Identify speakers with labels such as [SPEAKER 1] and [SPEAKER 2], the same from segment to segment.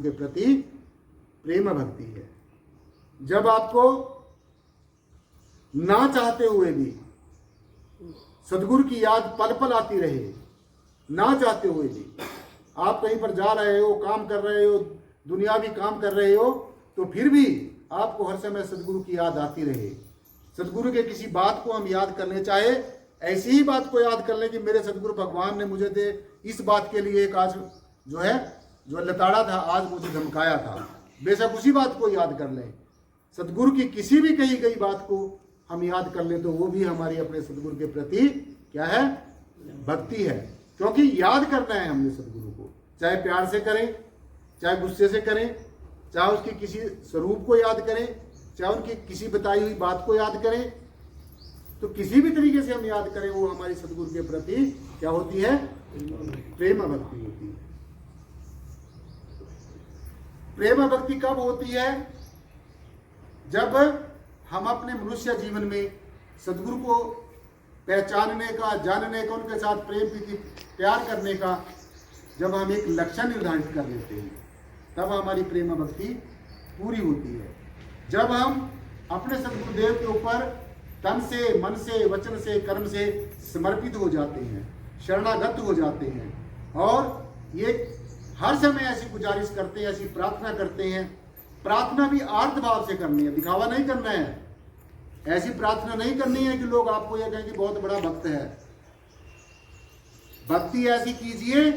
[SPEAKER 1] के प्रति प्रेम भक्ति है। जब आपको ना चाहते हुए भी सदगुरु की याद पल पल आती रहे, ना चाहते हुए भी आप कहीं पर जा रहे हो, काम कर रहे हो, दुनियावी काम कर रहे हो, तो फिर भी आपको हर समय सदगुरु की याद आती रहे। सदगुरु के किसी बात को हम याद करने चाहे, ऐसी ही बात को याद कर लें कि मेरे सदगुरु भगवान ने मुझे दे इस बात के लिए एक आज जो लताड़ा था, आज मुझे धमकाया था। बेशक उसी बात को याद कर लें। सदगुरु की किसी भी कही गई बात को हम याद कर लें तो वो भी हमारी अपने सदगुरु के प्रति क्या है? भक्ति है। क्योंकि याद करना है हमने सदगुरु को, चाहे प्यार से करें, चाहे गुस्से से करें, चाहे उसके किसी स्वरूप को याद करें, चाहे उनकी किसी बताई हुई बात को याद करें, तो किसी भी तरीके से हम याद करें वो हमारी सदगुरु के प्रति क्या होती है? प्रेम भक्ति होती है। प्रेम भक्ति कब होती है? जब हम अपने मनुष्य जीवन में सदगुरु को पहचानने का, जानने का, उनके साथ प्रेम प्रीति प्यार करने का जब हम एक लक्ष्य निर्धारित कर लेते हैं, तब हमारी प्रेम भक्ति पूरी होती है। जब हम अपने सदगुरुदेव के ऊपर तन से, मन से, वचन से, कर्म से समर्पित हो जाते हैं, शरणागत हो जाते हैं, और ये हर समय ऐसी गुजारिश करते हैं, ऐसी प्रार्थना करते हैं। प्रार्थना भी आर्त भाव से करनी है, दिखावा नहीं करना है। ऐसी प्रार्थना नहीं करनी है कि लोग आपको यह कहें कि बहुत बड़ा भक्त है। भक्ति ऐसी कीजिए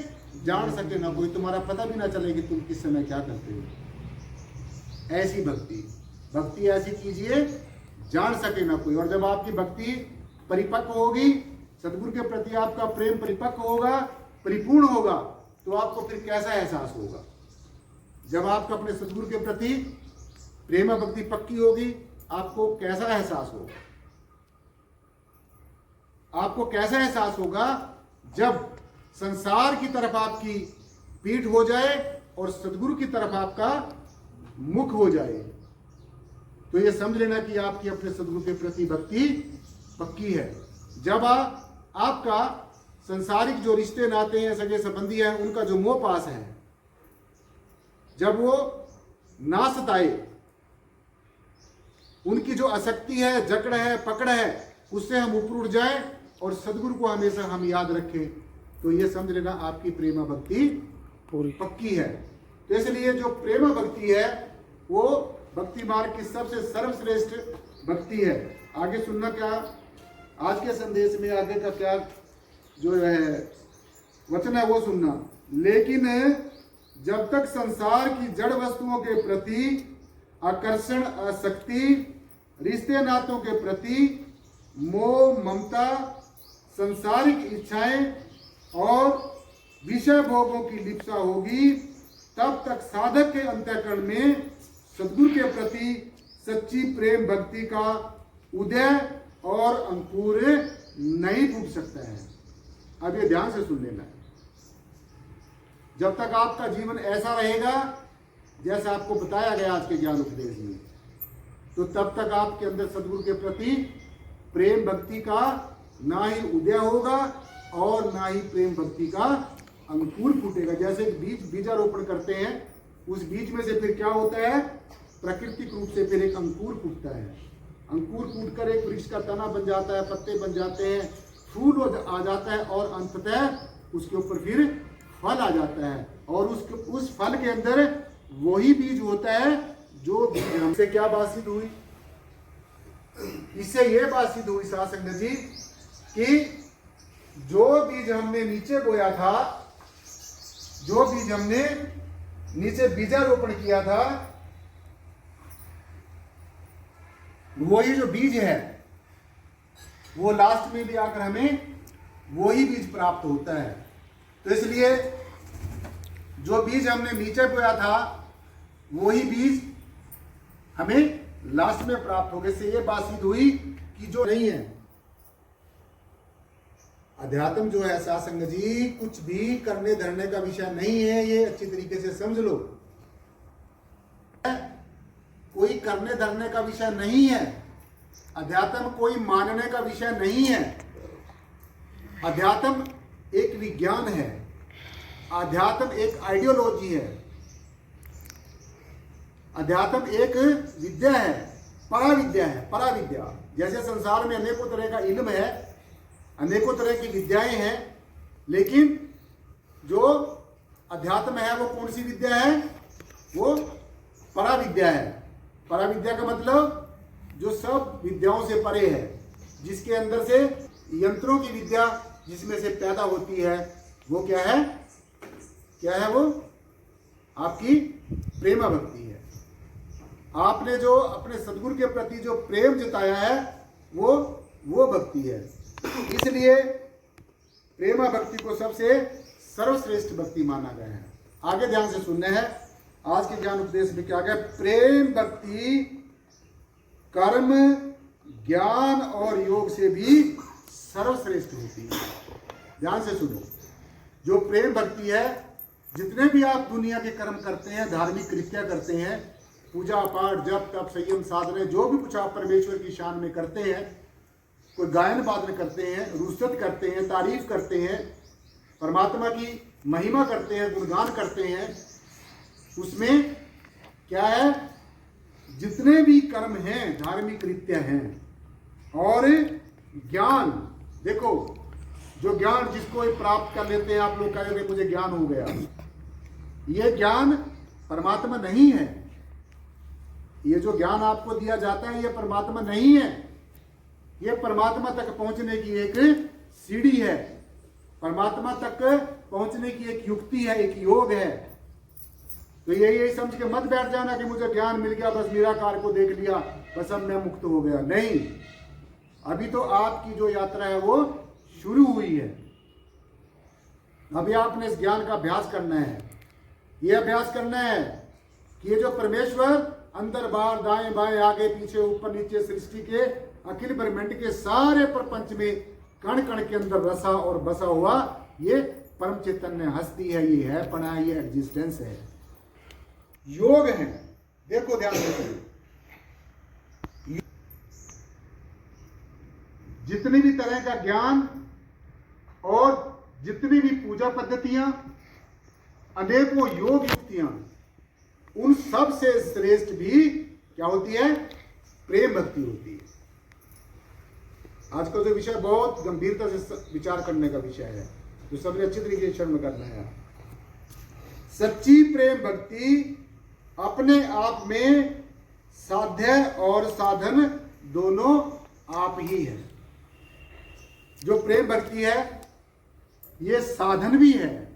[SPEAKER 1] जान सके ना कोई, तुम्हारा पता भी ना चले कि तुम किस समय क्या करते हो। ऐसी भक्ति ऐसी कीजिए जान सके ना कोई। और जब आपकी भक्ति परिपक्व होगी, सदगुरु के प्रति आपका प्रेम परिपक्व होगा, परिपूर्ण होगा, तो आपको फिर कैसा एहसास होगा? जब आपका अपने सदगुरु के प्रति प्रेम भक्ति पक्की होगी, आपको कैसा एहसास होगा? आपको कैसा एहसास होगा जब संसार की तरफ आपकी पीठ हो जाए और सदगुरु की तरफ आपका मुख हो जाए, तो ये समझ लेना कि आपकी अपने सदगुरु के प्रति भक्ति पक्की है। जब आपका संसारिक जो रिश्ते नाते हैं, सगे संबंधी हैं, उनका जो मोह पास है, जब वो ना सताए, उनकी जो आसक्ति है, जकड़ है, पकड़ है, उससे हम ऊपर उठ जाएं और सदगुरु को हमेशा हम याद रखें, तो ये समझ लेना आपकी प्रेम भक्ति पूरी पक्की है। तो इसलिए जो प्रेम भक्ति है वो भक्ति मार्ग की सबसे सर्वश्रेष्ठ भक्ति है। आगे सुनना क्या आज के संदेश में, आगे का क्या जो है वचन है वो सुनना। लेकिन जब तक संसार की जड़ वस्तुओं के प्रति आकर्षण, आसक्ति, रिश्ते नातों के प्रति मोह, ममता, संसारिक इच्छाएं और विषय भोगों की लिप्सा होगी, तब तक साधक के अंतःकरण में सदगुरु के प्रति सच्ची प्रेम भक्ति का उदय और अंकुर नहीं फूट सकता है। अब ये ध्यान से सुन लेना है। जब तक आपका जीवन ऐसा रहेगा जैसा आपको बताया गया आज के ज्ञान उपदेश में, तो तब तक आपके अंदर सदगुरु के प्रति प्रेम भक्ति का ना ही उदय होगा और ना ही प्रेम भक्ति का अंकुर फूटेगा। जैसे बीजारोपण करते हैं, उस बीज में से फिर क्या होता है? प्राकृतिक रूप से फिर एक अंकुर फूटता है। अंकुर फूटकर एक वृक्ष का तना बन जाता है, पत्ते बन जाते हैं, फूल आ जाता है और अंततः उसके ऊपर फिर फल आ जाता है। और उस फल के अंदर वही बीज होता है जो बीज हमसे क्या बात सिद्ध हुई? इससे यह बात सिद्ध हुई साध संगत जी कि जो बीज हमने नीचे बोया था, जो बीज हमने नीचे बीजारोपण किया था, वही जो बीज है वो लास्ट में भी आकर हमें वही बीज प्राप्त होता है। तो इसलिए जो बीज हमने नीचे बोया था वही बीज हमें लास्ट में प्राप्त हो गए। इससे ये बात सिद्ध हुई कि जो नहीं है अध्यात्म जो है साध संगत जी, कुछ भी करने धरने का विषय नहीं है। ये अच्छी तरीके से समझ लो, कोई करने धरने का विषय नहीं है। अध्यात्म कोई मानने का विषय नहीं है। अध्यात्म एक विज्ञान है, अध्यात्म एक आइडियोलॉजी है। अध्यात्म एक विद्या है, परा विद्या है, परा विद्या। जैसे संसार में अनेकों तरह का इल्म है, अनेकों तरह की विद्याएं हैं, लेकिन जो अध्यात्म है वो कौन सी विद्या है? वो परा विद्या है। परा विद्या का मतलब जो सब विद्याओं से परे है, जिसके अंदर से यंत्रों की विद्या जिसमें से पैदा होती है, वो क्या है? क्या है वो? आपकी प्रेम भक्ति है। आपने जो अपने सदगुरु के प्रति जो प्रेम जताया है वो भक्ति है। इसलिए प्रेम भक्ति को सबसे सर्वश्रेष्ठ भक्ति माना गया है। आगे ध्यान से सुनना है। आज के ज्ञान उपदेश में क्या गया? प्रेम भक्ति कर्म, ज्ञान और योग से भी सर्वश्रेष्ठ होती है। ध्यान से सुनो। जो प्रेम भक्ति है, जितने भी आप दुनिया के कर्म करते हैं, धार्मिक कृत्या करते हैं, पूजा पाठ, जप तप, संयम साधना, जो भी कुछ आप परमेश्वर की शान में करते हैं, कोई गायन वादन करते हैं, रुसत करते हैं, तारीफ करते हैं, परमात्मा की महिमा करते हैं, गुणगान करते हैं, उसमें क्या है? जितने भी कर्म हैं, धार्मिक कृत्य हैं और ज्ञान। देखो, जो ज्ञान जिसको प्राप्त कर लेते हैं, आप लोग कहेंगे मुझे ज्ञान हो गया, ये ज्ञान परमात्मा नहीं है। ये जो ज्ञान आपको दिया जाता है, ये परमात्मा नहीं है। ये परमात्मा तक पहुंचने की एक सीढ़ी है, परमात्मा तक पहुंचने की एक युक्ति है, एक योग है। तो यही समझ के मत बैठ जाना कि मुझे ज्ञान मिल गया, बस निराकार को देख लिया, बस अब मैं मुक्त हो गया। नहीं, अभी तो आपकी जो यात्रा है वो शुरू हुई है। अभी आपने इस ज्ञान का अभ्यास करना है। ये अभ्यास करना है कि ये जो परमेश्वर अंदर बाहर, दाएं बाएं, आगे पीछे, ऊपर नीचे, सृष्टि के अखिल ब्रह्मांड के सारे प्रपंच में कण कण के अंदर रसा और बसा हुआ ये परम चैतन्य हस्ती है, ये है पना, ये एग्जिस्टेंस है, योग है। देखो ध्यान से, जितनी भी तरह का ज्ञान और जितनी भी पूजा पद्धतियां, अनेकों योग युक्तियां, उन सब से श्रेष्ठ भी क्या होती है? प्रेम भक्ति होती है। आज का जो विषय बहुत गंभीरता से विचार करने का विषय है, तो सबने अच्छी तरीके से श्रवण करना है। सच्ची प्रेम भक्ति अपने आप में साध्य और साधन दोनों आप ही है। जो प्रेम भक्ति है, ये साधन भी है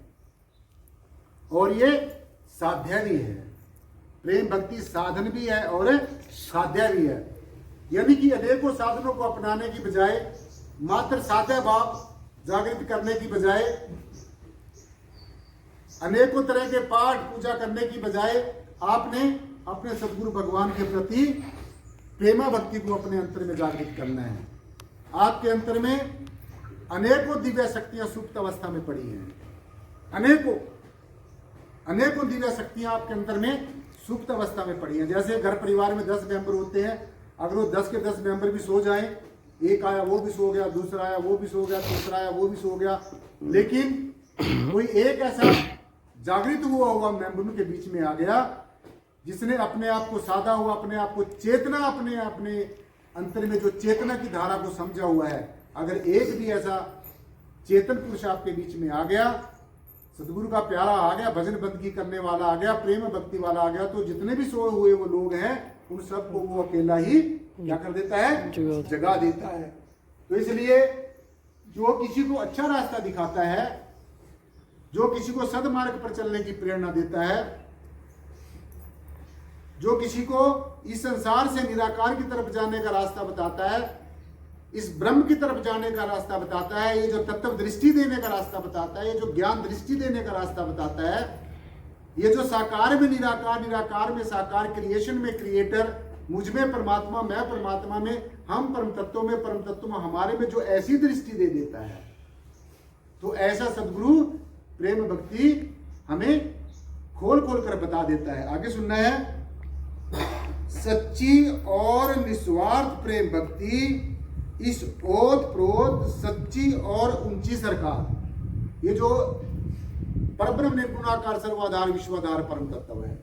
[SPEAKER 1] और ये साध्य भी है। प्रेम भक्ति साधन भी है और साध्य भी है। यानी कि अनेकों साधनों को अपनाने की बजाय, मात्र साध्य भाव जागृत करने की बजाय, अनेकों तरह के पाठ पूजा करने की बजाय, आपने अपने सदगुरु भगवान के प्रति प्रेमा भक्ति को अपने अंतर में जागृत करना है। आपके अंतर में अनेकों दिव्य शक्तियां सुप्त अवस्था में पड़ी हैं। अनेकों दिव्य शक्तियां आपके अंतर में सुप्त अवस्था में पड़ी हैं। जैसे घर परिवार में 10 मेंबर होते हैं, अगर वो 10 के 10 मेंबर भी सो जाएं, एक आया वो भी सो गया, दूसरा आया वो भी सो गया, तीसरा आया वो भी सो गया, लेकिन कोई एक ऐसा जागृत हुआ मेंबर के बीच में आ गया, जिसने अपने आप को साधा हुआ, अपने आप को चेतना, अपने अंतर में जो चेतना की धारा को समझा हुआ है, अगर एक भी ऐसा चेतन पुरुष आपके बीच में आ गया, सदगुरु का प्यारा आ गया, भजन बंदगी करने वाला आ गया, प्रेम भक्ति वाला आ गया, तो जितने भी सोए हुए वो लोग हैं, उन सबको वो अकेला ही क्या कर देता है? जगा देता है। तो इसलिए जो किसी को अच्छा रास्ता दिखाता है, जो किसी को सदमार्ग पर चलने की प्रेरणा देता है, जो किसी को इस संसार से निराकार की तरफ जाने का रास्ता बताता है, इस ब्रह्म की तरफ जाने का रास्ता बताता है, ये जो तत्व दृष्टि देने का रास्ता बताता है, ये जो ज्ञान दृष्टि देने का रास्ता बताता है, ये जो साकार में निराकार, निराकार में साकार, क्रिएशन में क्रिएटर, मुझ में परमात्मा, मैं परमात्मा में, हम परम तत्व में, परम तत्व में हमारे में, जो ऐसी दृष्टि दे देता है, तो ऐसा सदगुरु प्रेम भक्ति हमें खोल खोल कर बता देता है। आगे सुनना है। सच्ची और निस्वार्थ प्रेम भक्ति इस ओत प्रोत सच्ची और ऊंची सरकार, ये जो परब्रह्म निर्गुणाकार सर्वाधार विश्वाधार परम तत्व है,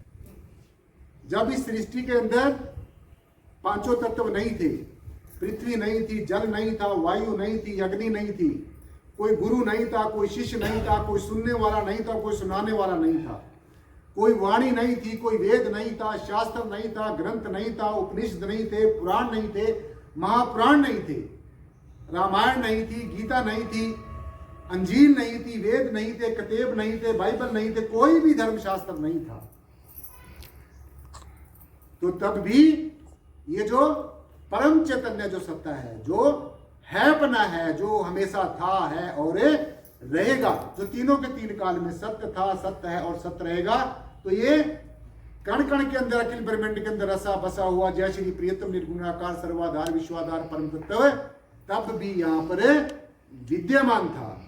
[SPEAKER 1] जब इस सृष्टि के अंदर पांचों तत्व नहीं थे, पृथ्वी नहीं थी, जल नहीं था, वायु नहीं थी, अग्नि नहीं थी, कोई गुरु नहीं था, कोई शिष्य नहीं था, कोई सुनने वाला नहीं था, कोई सुनाने वाला नहीं था, कोई वाणी नहीं थी, कोई वेद नहीं था, शास्त्र नहीं था, ग्रंथ नहीं था, उपनिषद नहीं थे, पुराण नहीं थे, महापुराण नहीं थे, रामायण नहीं थी, गीता नहीं थी, अंजील नहीं थी, वेद नहीं थे, कतेब नहीं थे, बाइबल नहीं थे, कोई भी धर्मशास्त्र नहीं था। तो तब भी ये जो परम चैतन्य जो सत्ता है, जो है बना है, जो हमेशा था, है और रहेगा, जो तीनों के तीन काल में सत्य था, सत्य है और सत्य रहेगा, तो ये कण कण के अंदर, अखिल ब्रह्मांड के अंदर रसा बसा हुआ जय श्री प्रियतम निर्गुणाकार सर्वाधार विश्वाधार परम तत्व तब भी यहां पर विद्यमान था,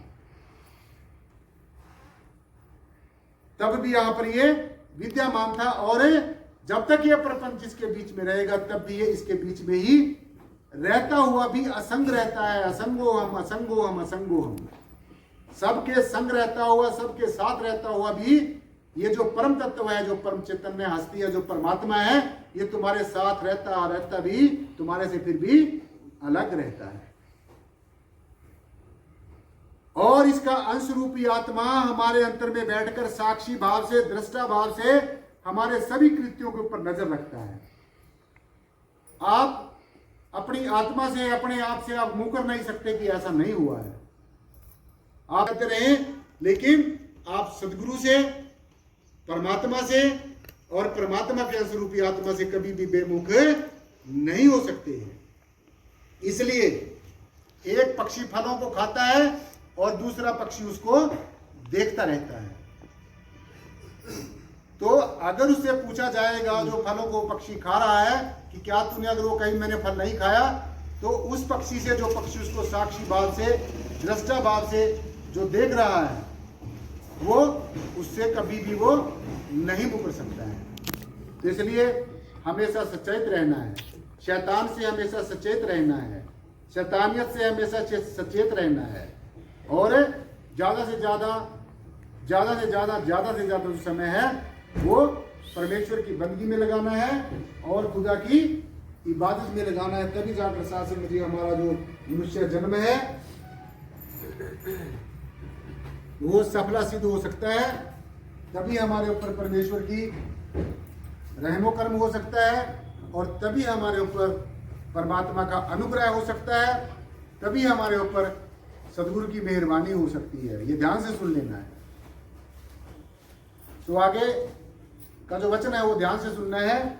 [SPEAKER 1] तब भी यहां पर ये विद्यमान था। और जब तक ये प्रपंच इसके बीच में रहेगा तब भी ये इसके बीच में ही रहता हुआ भी असंग रहता है। असंगो हम, असंगो हम, असंगो हम, सबके संग रहता हुआ, सबके साथ रहता हुआ भी ये जो परम तत्व है, जो परम चैतन्य हस्ती है, जो परमात्मा है, ये तुम्हारे साथ रहता भी तुम्हारे से फिर भी अलग रहता है। और इसका अंश रूपी आत्मा हमारे अंतर में बैठकर साक्षी भाव से, दृष्टा भाव से हमारे सभी कृत्यों के ऊपर नजर रखता है। आप अपनी आत्मा से, अपने आप से आप मुंह कर नहीं सकते कि ऐसा नहीं हुआ है। आप कहते रहे, लेकिन आप सदगुरु से, परमात्मा से और परमात्मा के अंश रूपी आत्मा से कभी भी बेमुख नहीं हो सकते हैं। इसलिए एक पक्षी फलों को खाता है और दूसरा पक्षी उसको देखता रहता है। तो अगर उससे पूछा जाएगा, जो फलों को पक्षी खा रहा है, कि क्या तूने, अगर वो कहीं मैंने फल नहीं खाया, तो उस पक्षी से, जो पक्षी उसको साक्षी भाव से, दृष्टा भाव से जो देख रहा है, वो उससे कभी भी वो नहीं मुकर सकता है। तो इसलिए हमेशा सचेत रहना है, शैतान से हमेशा सचेत रहना है, शैतानियत से हमेशा सचेत रहना है, और ज़्यादा से ज़्यादा जो समय है वो परमेश्वर की बंदगी में लगाना है और खुदा की इबादत में लगाना है। तभी जाकर साथ में हमारा जो मनुष्य जन्म है वो सफला सिद्ध हो सकता है। तभी हमारे ऊपर परमेश्वर की रहमो कर्म हो सकता है, और तभी हमारे ऊपर परमात्मा का अनुग्रह हो सकता है, तभी हमारे ऊपर सदगुरु की मेहरबानी हो सकती है। ये ध्यान से सुन लेना है। तो आगे का जो वचन है वो ध्यान से सुनना है।